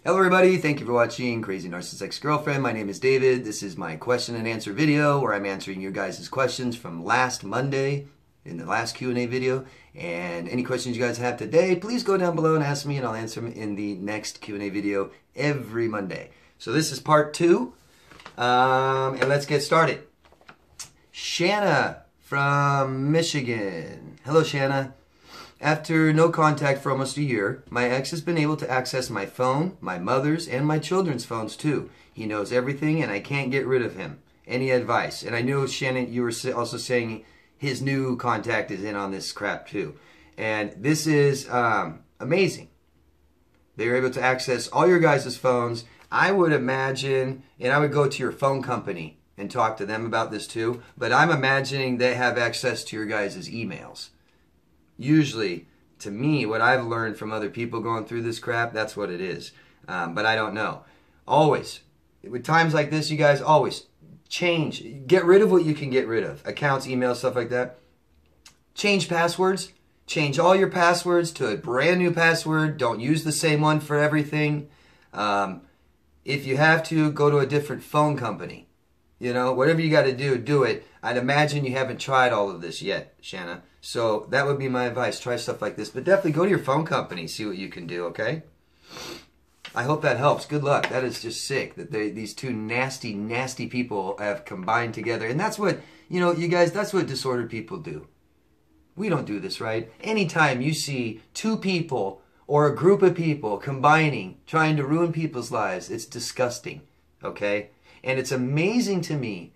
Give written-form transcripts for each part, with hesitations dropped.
Hello everybody, thank you for watching Crazy Narcissist Ex-Girlfriend. My name is David. This is my question and answer video where I'm answering your guys' questions from last Monday in the last Q&A video. And any questions you guys have today, please go down below and ask me and I'll answer them in the next Q&A video every Monday. So this is part 2, and let's get started. Shanna from Michigan. Hello Shanna. After no contact for almost a year, my ex has been able to access my phone, my mother's, and my children's phones too. He knows everything and I can't get rid of him. Any advice? And I know, Shannon, you were also saying his new contact is in on this crap too. And this is amazing. They're able to access all your guys' phones. I would imagine, and I would go to your phone company and talk to them about this too, but I'm imagining they have access to your guys' emails. Usually, to me, what I've learned from other people going through this crap, that's what it is. But I don't know. Always, with times like this, you guys always change. Get rid of what you can get rid of. Accounts, emails, stuff like that. Change passwords. Change all your passwords to a brand new password. Don't use the same one for everything. If you have to, go to a different phone company. You know, whatever you got to do, do it. I'd imagine you haven't tried all of this yet, Shanna. So that would be my advice. Try stuff like this. But definitely go to your phone company, see what you can do, okay? I hope that helps. Good luck. That is just sick that these two nasty, nasty people have combined together. And that's what, you know, you guys, that's what disordered people do. We don't do this, right? Anytime you see two people or a group of people combining, trying to ruin people's lives, it's disgusting, okay? And it's amazing to me.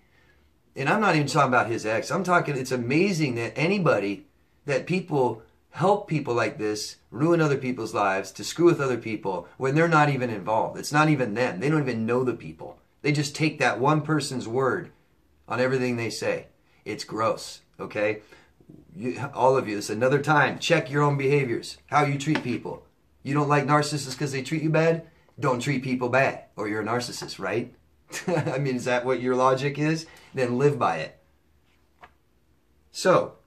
And I'm not even talking about his ex. I'm talking, it's amazing that people help people like this, ruin other people's lives, to screw with other people when they're not even involved. It's not even them. They don't even know the people. They just take that one person's word on everything they say. It's gross, okay? All of you, this is another time. Check your own behaviors, how you treat people. You don't like narcissists because they treat you bad? Don't treat people bad, or you're a narcissist, right? I mean, is that what your logic is? Then live by it. So,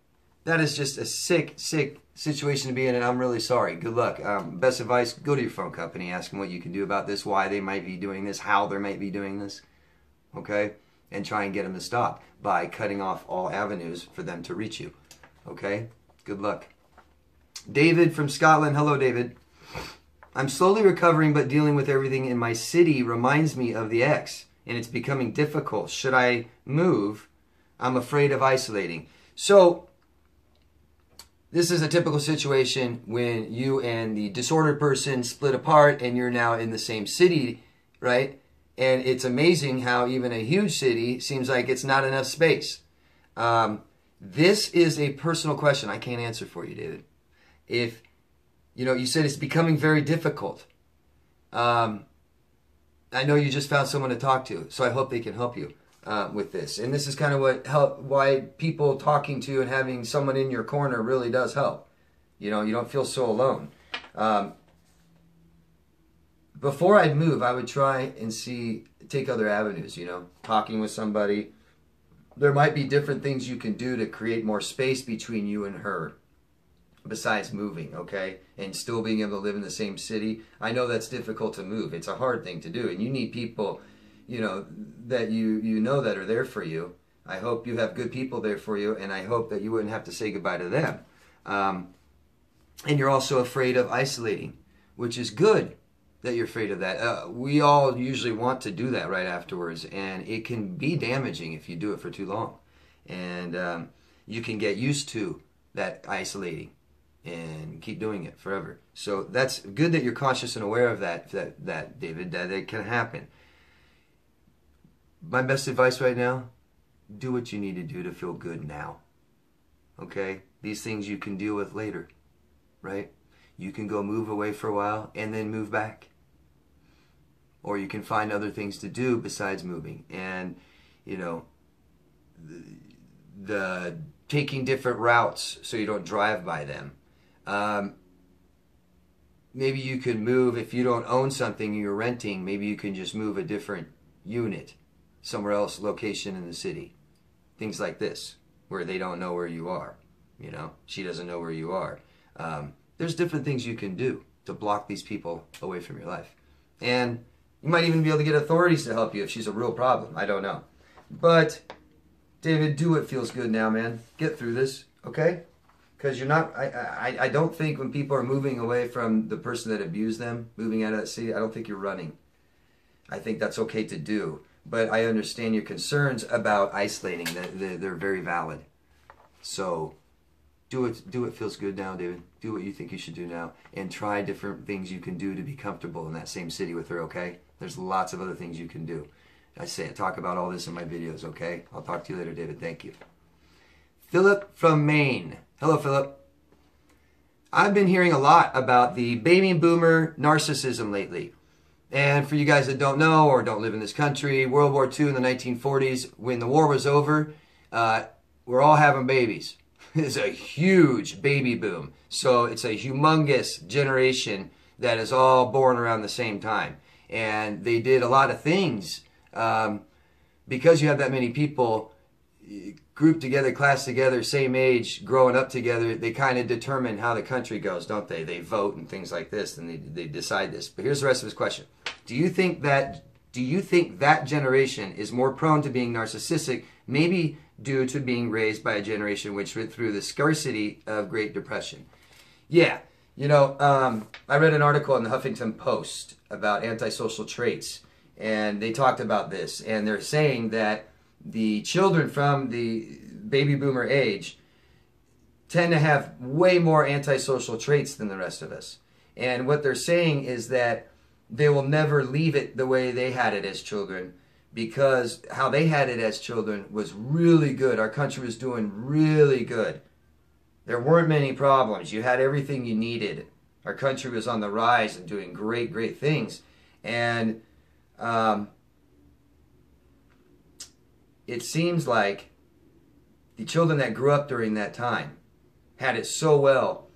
that is just a sick, sick situation to be in, and I'm really sorry. Good luck. Best advice, go to your phone company, ask them what you can do about this, why they might be doing this, how they might be doing this, okay? And try and get them to stop by cutting off all avenues for them to reach you, okay? Good luck. David from Scotland. Hello, David. I'm slowly recovering, but dealing with everything in my city reminds me of the ex, and it's becoming difficult. Should I move? I'm afraid of isolating. So, this is a typical situation when you and the disordered person split apart and you're now in the same city, right? And it's amazing how even a huge city seems like it's not enough space. This is a personal question I can't answer for you, David. If you know, you said it's becoming very difficult. I know you just found someone to talk to, so I hope they can help you with this. And this is kind of why people talking to you and having someone in your corner really does help. You know, you don't feel so alone. Before I'd move, I would try and take other avenues, you know, talking with somebody. There might be different things you can do to create more space between you and her. Besides moving, okay, and still being able to live in the same city. I know that's difficult to move. It's a hard thing to do, and you need people, you know, that you know that are there for you. I hope you have good people there for you, and I hope that you wouldn't have to say goodbye to them. And you're also afraid of isolating, which is good that you're afraid of that. We all usually want to do that right afterwards, and it can be damaging if you do it for too long. And you can get used to that isolating and keep doing it forever. So that's good that you're conscious and aware of that, David, that it can happen. My best advice right now, do what you need to do to feel good now. Okay? These things you can deal with later, right? You can go move away for a while and then move back. Or you can find other things to do besides moving. And, you know, the taking different routes so you don't drive by them. Maybe you could move, if you don't own something you're renting, maybe you can just move a different unit somewhere else, location in the city. Things like this, where they don't know where you are. You know, she doesn't know where you are. There's different things you can do to block these people away from your life. And you might even be able to get authorities to help you if she's a real problem. I don't know. But, David, do what feels good now, man. Get through this, okay? Because you're not, I don't think when people are moving away from the person that abused them, moving out of that city, I don't think you're running. I think that's okay to do. But I understand your concerns about isolating. They're very valid. So do what feels good now, David. Do what you think you should do now. And try different things you can do to be comfortable in that same city with her, okay? There's lots of other things you can do. I talk about all this in my videos, okay? I'll talk to you later, David. Thank you. Philip from Maine. Hello, Philip. I've been hearing a lot about the baby boomer narcissism lately. And for you guys that don't know or don't live in this country, World War II in the 1940s, when the war was over, we're all having babies. It's a huge baby boom. So it's a humongous generation that is all born around the same time. And they did a lot of things. Because you have that many people grouped together, classed together, same age, growing up together, they kind of determine how the country goes, don't they? They vote and things like this, and they decide this. But here's the rest of his question. Do you think that generation is more prone to being narcissistic, maybe due to being raised by a generation which went through the scarcity of Great Depression? Yeah. You know, I read an article in the Huffington Post about antisocial traits, and they talked about this, and they're saying that the children from the baby boomer age tend to have way more antisocial traits than the rest of us. And what they're saying is that they will never leave it the way they had it as children, because how they had it as children was really good. Our country was doing really good. There weren't many problems. You had everything you needed. Our country was on the rise and doing great, great things. And it seems like the children that grew up during that time had it so well.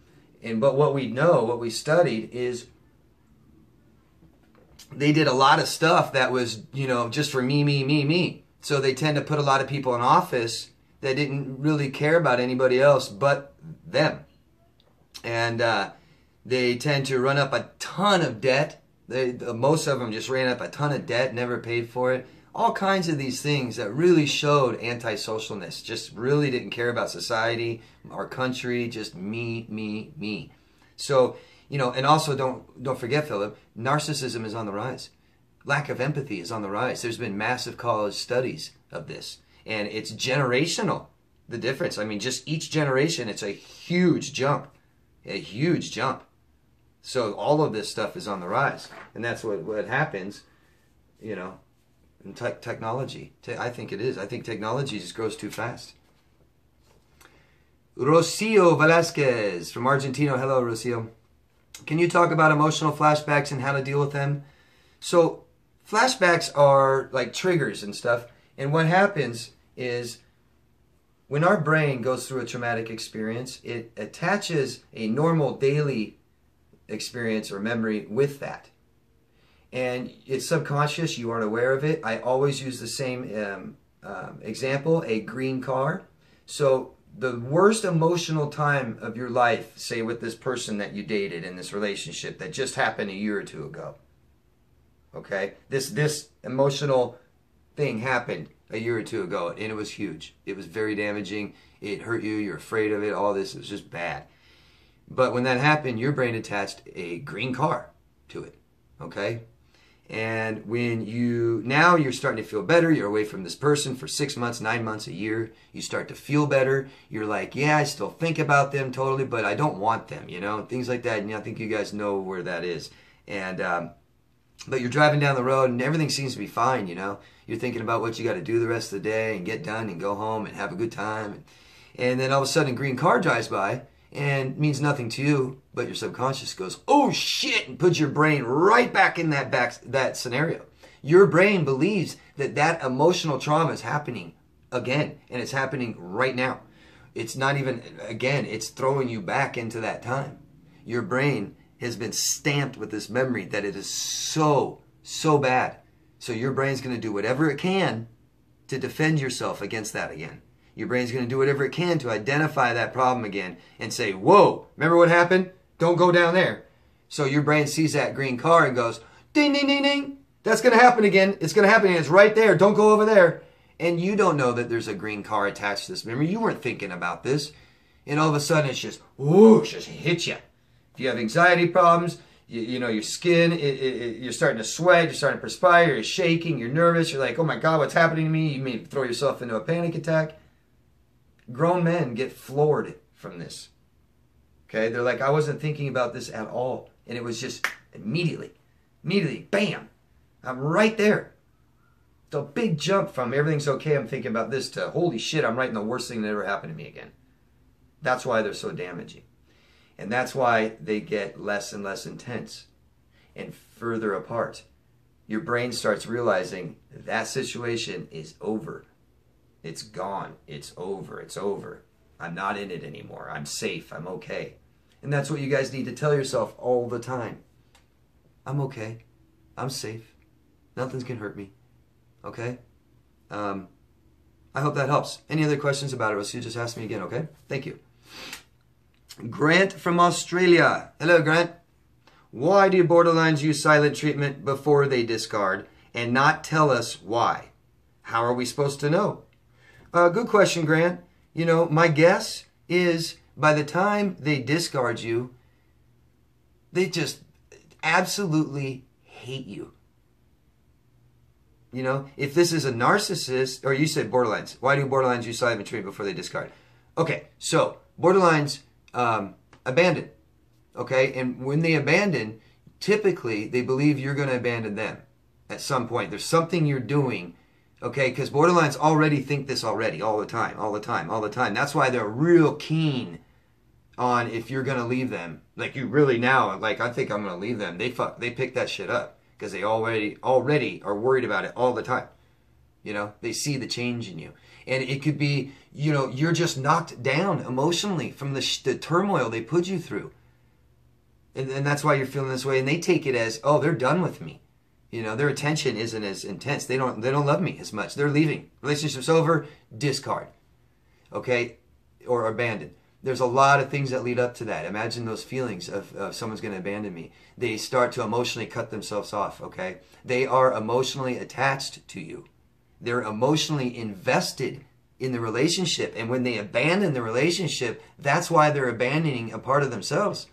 But what we know, what we studied, is they did a lot of stuff that was, you know, just for me, me, me, me. So they tend to put a lot of people in office that didn't really care about anybody else but them. And they tend to run up a ton of debt. Most of them just ran up a ton of debt, never paid for it. All kinds of these things that really showed antisocialness, just really didn't care about society, our country, just me, me, me. So, you know, and also don't forget, Philip, narcissism is on the rise. Lack of empathy is on the rise. There's been massive college studies of this, and it's generational, the difference. I mean, just each generation, it's a huge jump, a huge jump. So all of this stuff is on the rise, and that's what happens, you know, in technology. I think it is. I think technology just grows too fast. Rocio Velasquez from Argentina. Hello, Rocio. Can you talk about emotional flashbacks and how to deal with them? So flashbacks are like triggers and stuff. And what happens is when our brain goes through a traumatic experience, it attaches a normal daily experience or memory with that. And it's subconscious, you aren't aware of it. I always use the same example, a green car. So the worst emotional time of your life, say with this person that you dated in this relationship that just happened a year or two ago. Okay? This emotional thing happened a year or two ago, and it was huge. It was very damaging. It hurt you. You're afraid of it. All this. It was just bad. But when that happened, your brain attached a green car to it. Okay? And when now you're starting to feel better, you're away from this person for 6 months, 9 months, a year, you start to feel better. You're like, yeah, I still think about them totally, but I don't want them, you know, things like that. And I think you guys know where that is. And, but you're driving down the road and everything seems to be fine, you know. You're thinking about what you got to do the rest of the day and get done and go home and have a good time. And then all of a sudden a green car drives by and means nothing to you, but your subconscious goes, oh shit, and puts your brain right back in that scenario. Your brain believes that emotional trauma is happening again, and it's happening right now. It's not even, again, it's throwing you back into that time. Your brain has been stamped with this memory that it is so bad. So your brain's going to do whatever it can to defend yourself against that again. Your brain's going to do whatever it can to identify that problem again and say, whoa, remember what happened? Don't go down there. So your brain sees that green car and goes, Ding, ding, ding, ding. That's going to happen again. It's going to happen again. It's right there. Don't go over there. And you don't know that there's a green car attached to this memory. You weren't thinking about this. And all of a sudden, it's just, whoosh, just hits you. If you have anxiety problems, you know, your skin, you're starting to sweat, you're starting to perspire, you're shaking, you're nervous, you're like, oh my God, what's happening to me? You may throw yourself into a panic attack. Grown men get floored from this. Okay? They're like, I wasn't thinking about this at all. And it was just immediately, bam, I'm right there. It's a big jump from everything's okay, I'm thinking about this, to holy shit, I'm writing the worst thing that ever happened to me again. That's why they're so damaging. And that's why they get less and less intense and further apart. Your brain starts realizing that situation is over. It's gone. It's over. It's over. I'm not in it anymore. I'm safe. I'm okay. And that's what you guys need to tell yourself all the time. I'm okay. I'm safe. Nothing's going to hurt me. Okay? I hope that helps. Any other questions about it? Or you just ask me again, okay? Thank you. Grant from Australia. Hello, Grant. Why do borderlines use silent treatment before they discard and not tell us why? How are we supposed to know? Good question, Grant. You know, my guess is by the time they discard you, they just absolutely hate you. You know, if this is a narcissist, or you said borderlines. Why do borderlines use silent treatment before they discard? Okay, so borderlines abandon. Okay, and when they abandon, typically they believe you're going to abandon them at some point. There's something you're doing. Okay, because borderlines already think this already, all the time. That's why they're real keen on if you're going to leave them. Like you really now, like I think I'm going to leave them. They pick that shit up because they already are worried about it all the time. You know, they see the change in you. And it could be, you know, you're just knocked down emotionally from the turmoil they put you through. And that's why you're feeling this way. And they take it as, oh, they're done with me. You know, their attention isn't as intense. They don't love me as much. They're leaving. Relationship's over, discard. Okay? Or abandon. There's a lot of things that lead up to that. Imagine those feelings of someone's going to abandon me. They start to emotionally cut themselves off, okay? They are emotionally attached to you. They're emotionally invested in the relationship. And when they abandon the relationship, that's why they're abandoning a part of themselves.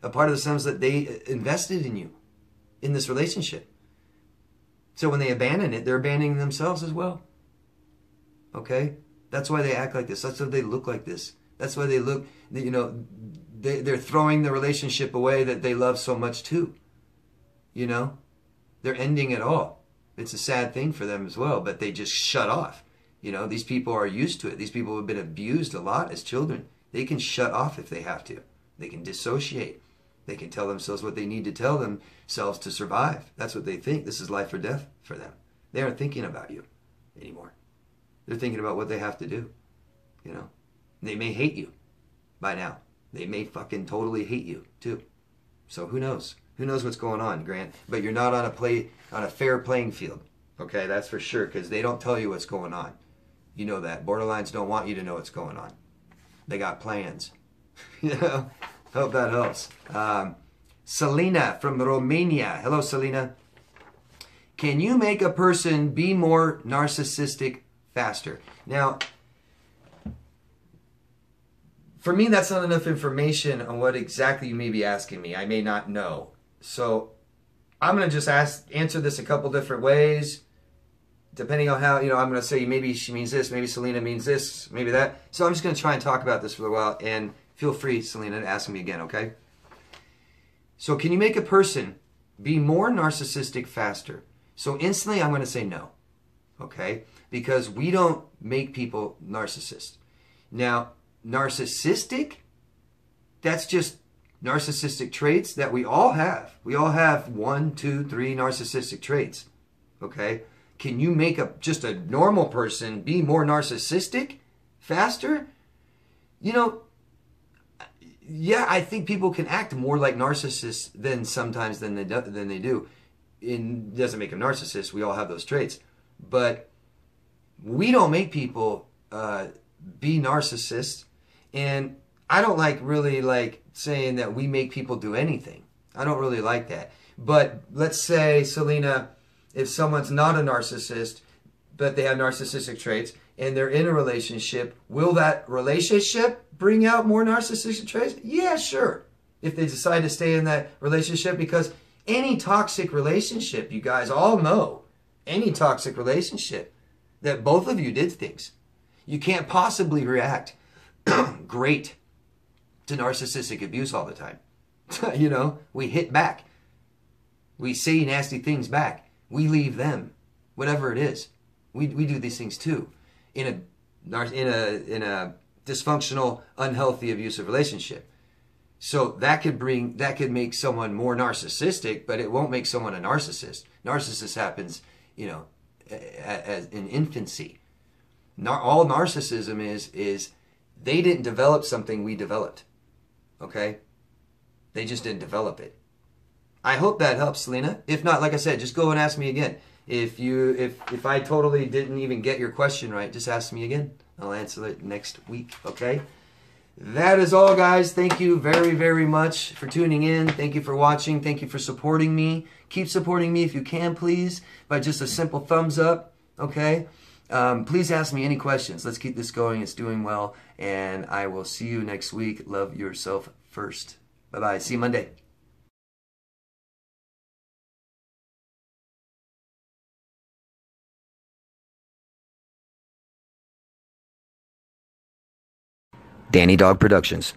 A part of themselves that they invested in you, in this relationship. So when they abandon it, they're abandoning themselves as well. Okay? That's why they act like this. That's why they look like this. That's why they look, you know, they're throwing the relationship away that they love so much too. You know? They're ending it all. It's a sad thing for them as well, but they just shut off. You know, these people are used to it. These people have been abused a lot as children. They can shut off if they have to. They can dissociate. They can tell themselves what they need to tell themselves to survive. That's what they think. This is life or death for them. They aren't thinking about you anymore. They're thinking about what they have to do. You know, they may hate you by now. They may fucking totally hate you too. So who knows? Who knows what's going on, Grant? But you're not on a fair playing field. Okay, that's for sure, because they don't tell you what's going on. You know that. Borderlines don't want you to know what's going on. They got plans. You know? Hope that helps. Selena from Romania. Hello, Selena. Can you make a person be more narcissistic faster? Now, for me, that's not enough information on what exactly you may be asking me. I may not know. So I'm going to just answer this a couple different ways, depending on how, you know, I'm going to say maybe she means this, maybe Selena means this, maybe that. So I'm just going to try and talk about this for a while, and feel free, Selena, to ask me again, okay? So can you make a person be more narcissistic faster? So instantly I'm going to say no, okay? Because we don't make people narcissists. Now, narcissistic, that's just narcissistic traits that we all have. We all have 1, 2, 3 narcissistic traits. Okay? Can you make just a normal person be more narcissistic faster? You know, yeah, I think people can act more like narcissists than they do. It doesn't make them narcissists. We all have those traits. But we don't make people be narcissists. And I don't really like saying that we make people do anything. I don't really like that. But let's say, Selena, if someone's not a narcissist, but they have narcissistic traits, and they're in a relationship, will that relationship bring out more narcissistic traits? Yeah, sure. If they decide to stay in that relationship, because any toxic relationship, you guys all know, any toxic relationship, that both of you did things. You can't possibly react great to narcissistic abuse all the time. You know, we hit back. We say nasty things back. We leave them, whatever it is. We do these things too in a dysfunctional, unhealthy, abusive relationship. So that could make someone more narcissistic, but it won't make someone a narcissist. Narcissist happens, you know, as in infancy. All narcissism is they didn't develop something we developed. Okay? They just didn't develop it. I hope that helps, Selena. If not, like I said, just go and ask me again. If I totally didn't even get your question right, just ask me again. I'll answer it next week, okay? That is all, guys. Thank you very, very much for tuning in. Thank you for watching. Thank you for supporting me. Keep supporting me if you can, please, by just a simple thumbs up, okay? Please ask me any questions. Let's keep this going. It's doing well, and I will see you next week. Love yourself first. Bye-bye. See you Monday. Danny Dog Productions.